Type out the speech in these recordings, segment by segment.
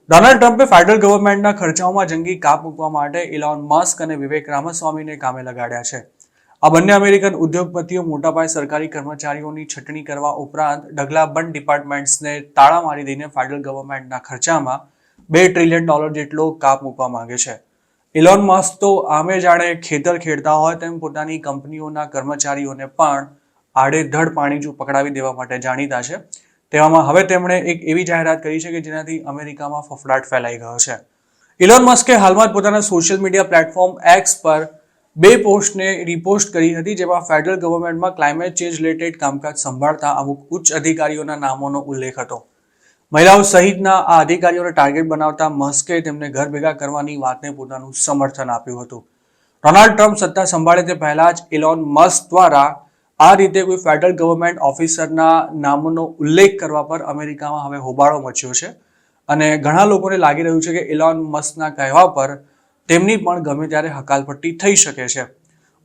Donald ટ્રમ્પે federal ગવર્મેન્ટના ખર્ચાઓમાં જંગી કાપ મૂકવા માટે ઇલોન મસ્ક અને વિવેક રામાસ્વામીને કામે લગાડ્યા છે. આ બંને અમેરિકન ઉદ્યોગપતિઓ મોટાપાયે સરકારી કર્મચારીઓની છટણી કરવા ઉપરાંત ઢગલાબંધ ડિપાર્ટમેન્ટ્સને તાળા મારી દઈને ફેડરલ ગવર્મેન્ટના ખર્ચામાં $2 ટ્રિલિયન જેટલો કાપ મૂકવા માંગે છે. ઇલોન મસ્ક તો આમે જાણે ખેતર ખેડતા હોય તેમ પોતાની કંપનીઓના કર્મચારીઓને પણ આડેધડ પાણી પકડાવી દેવા માટે જાણીતા છે. તેવામાં હવે તેમણે એક એવી જાહેરાત કરી છે કે જેનાથી અમેરિકામાં ફફડાટ ફેલાઈ ગયો છે. ઇલોન મસ્કે હાલમાં જ પોતાના સોશિયલ મીડિયા પ્લેટફોર્મ એક્સ પર 2 પોસ્ટને રિપોસ્ટ કરી હતી, જેમાં ફેડરલ ગવર્મેન્ટમાં ક્લાઇમેટ ચેન્જ રિલેટેડ કામકાજ સંભાળતા અમુક ઉચ્ચ અધિકારીઓના નામોનો ઉલ્લેખ હતો. મહિલાઓ સહિતના આ અધિકારીઓને ટાર્ગેટ બનાવતા મસ્કે તેમને ઘર ભેગા કરવાની વાતને પોતાનું સમર્થન આપ્યું હતું. ડોનાલ્ડ ટ્રમ્પ સત્તા સંભાળે તે પહેલા જ ઇલોન મસ્ક દ્વારા આ રીતે કોઈ ફેડરલ ગવર્મેન્ટ ઓફિસરના નામનો ઉલ્લેખ કરવા પર અમેરિકામાં હવે હોબાળો મચ્યો છે અને ઘણા લોકોને લાગી રહ્યું છે કે ઇલોન મસ્કના કહેવા પર તેમની પણ ગમે ત્યારે હકાલપટ્ટી થઈ શકે છે.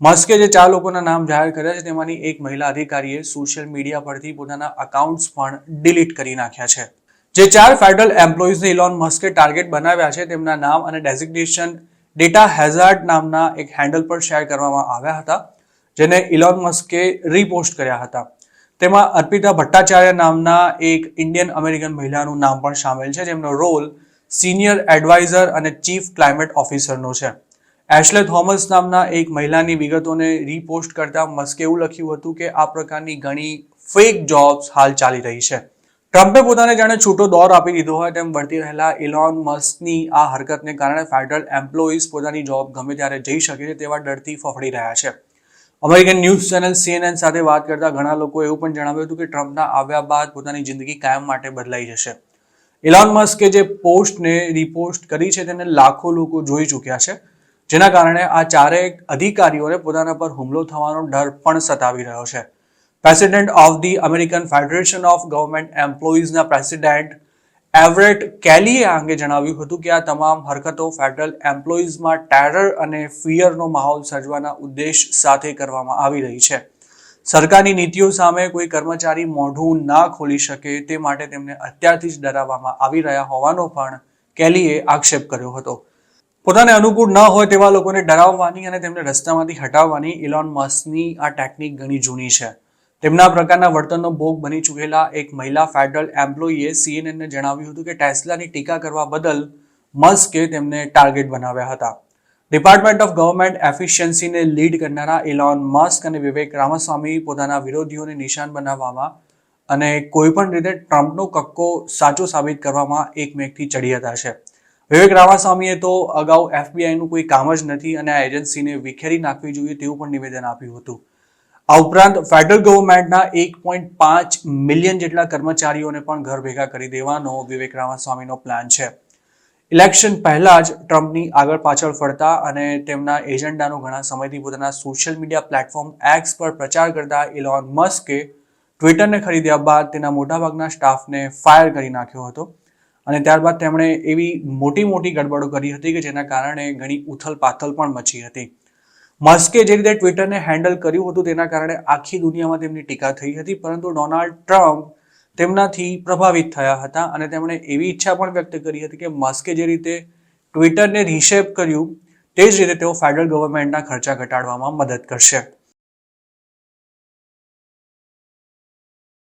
મસ્કે જે 4 લોકોના નામ જાહેર કર્યા છે તેમાંની એક મહિલા અધિકારીએ સોશિયલ મીડિયા પરથી પોતાના અકાઉન્ટ્સ પણ ડિલીટ કરી નાખ્યા છે. જે 4 ફેડરલ એમ્પ્લોઈઝને ઇલોન મસ્કે ટાર્ગેટ બનાવ્યા છે તેમના નામ અને ડેઝિગ્નેશન ડેટા હેઝાર્ડ નામના એક હેન્ડલ પર શેર કરવામાં આવ્યા હતા, જેને ઇલોન મસ્કે રીપોસ્ટ કર્યા હતા. તેમાં અર્પિતા ભટ્ટાચાર્ય નામના એક ઇન્ડિયન અમેરિકન મહિલાનું નામ પણ સામેલ છે, જેમનો રોલ સિનિયર એડવાઇઝર અને ચીફ ક્લાઇમેટ ઓફિસરનો છે. એશ્લે થોમસ નામના એક મહિલાની વિગતોને રીપોસ્ટ કરતા મસ્કે એવું લખ્યું હતું કે આ પ્રકારની ઘણી ફેક જોબ્સ હાલ ચાલી રહી છે. ટ્રમ્પે પોતાને જાણે છૂટો દોર આપી દીધો હોય તેમ વર્તી રહેલા ઇલોન મસ્કની આ હરકતને કારણે ફેડરલ એમ્પ્લોઈઝ પોતાની જોબ ગમે ત્યારે જઈ શકે છે તેવા ડરથી ફફડી રહ્યા છે. અમેરિકન ન્યૂઝ ચેનલ CNN સાથે વાત કરતા ઘણા લોકોએ એવું પણ જણાવ્યું હતું કે ટ્રમ્પના આવ્યા બાદ પોતાની જિંદગી કાયમ માટે બદલાઈ જશે. ઇલોન મસ્કે જે પોસ્ટને રિપોસ્ટ કરી છે તેને લાખો લોકો જોઈ ચૂક્યા છે, જેના કારણે આ ચારેય અધિકારીઓને પોતાના પર હુમલો થવાનો ડર પણ સતાવી રહ્યો છે. President of the American federation of government એમ્પ્લોઈઝના પ્રેસિડેન્ટ એવરેટ કેલીએ આ અંગે જણાવ્યું હતું કે આ તમામ હરકતો ફેડરલ એમ્પ્લોઈઝમાં ટેરર અને ફિયરનો માહોલ સર્જવાના ઉદ્દેશ સાથે કરવામાં આવી રહી છે. સરકારની નીતિઓ સામે કોઈ કર્મચારી મોઢું ના ખોલી શકે તે માટે તેમને અત્યારથી જ ડરાવવામાં આવી રહ્યા હોવાનો પણ કેલીએ આક્ષેપ કર્યો હતો. પોતાને અનુકૂળ ન હોય તેવા લોકોને ડરાવવાની અને તેમને રસ્તામાંથી હટાવવાની ઇલોન મસ્કની આ ટેકનિક ઘણી જૂની છે. તેમના પ્રકારના વર્તનનો ભોગ બની ચૂકેલા એક મહિલા ફેડરલ એમ્પ્લોયીએ CNNને જણાવ્યું હતું કે ટેસ્લાની ટીકા કરવા બદલ મસ્કે તેમને ટાર્ગેટ બનાવ્યા હતા. ડિપાર્ટમેન્ટ ઓફ ગવર્મેન્ટ એફિશિયન્સીને લીડ કરનારા ઇલોન મસ્ક અને વિવેક રામાસ્વામી પોતાના વિરોધીઓને નિશાન બનાવવામાં અને કોઈપણ રીતે ટ્રમ્પનો કક્કો સાચો સાબિત કરવામાં એકમેકથી ચડિયાતા છે. વિવેક રામાસ્વામીએ તો અગાઉ FBIનું કોઈ કામ જ નથી અને આ એજન્સીને વિખેરી નાખવી જોઈએ તેવું પણ નિવેદન આપ્યું હતું. આ ઉપરાંત ફેડરલ ગવર્મેન્ટના 1.5 મિલિયન જેટલા કર્મચારીઓને પણ ઘર ભેગા કરી દેવાનો વિવેક રામાસ્વામીનો પ્લાન છે. ઇલેક્શન પહેલા જ ટ્રમ્પની આગળ પાછળ ફરતા અને તેમના એજન્ડાનો ઘણા સમયથી પોતાના સોશિયલ મીડિયા પ્લેટફોર્મ એક્સ પર પ્રચાર કરતા ઇલોન મસ્કે ટ્વિટરને ખરીદ્યા બાદ તેના મોટાભાગના સ્ટાફને ફાયર કરી નાખ્યો હતો અને ત્યારબાદ તેમણે એવી મોટી ગડબડો કરી હતી કે જેના કારણે ઘણી ઉથલપાથલ પણ મચી હતી. મસ્કે જે રીતે ટ્વિટરને હેન્ડલ કર્યું હતું તેના કારણે આખી દુનિયામાં તેમની ટીકા થઈ હતી, પરંતુ ડોનાલ્ડ ટ્રમ્પ તેમનાથી પ્રભાવિત થયા હતા અને તેમણે એવી ઈચ્છા પણ વ્યક્ત કરી હતી કે મસ્કે જે રીતે ટ્વિટરને રિશેપ કર્યું તે જ રીતે તેઓ ફેડરલ ગવર્મેન્ટના ખર્ચા ઘટાડવામાં મદદ કરશે.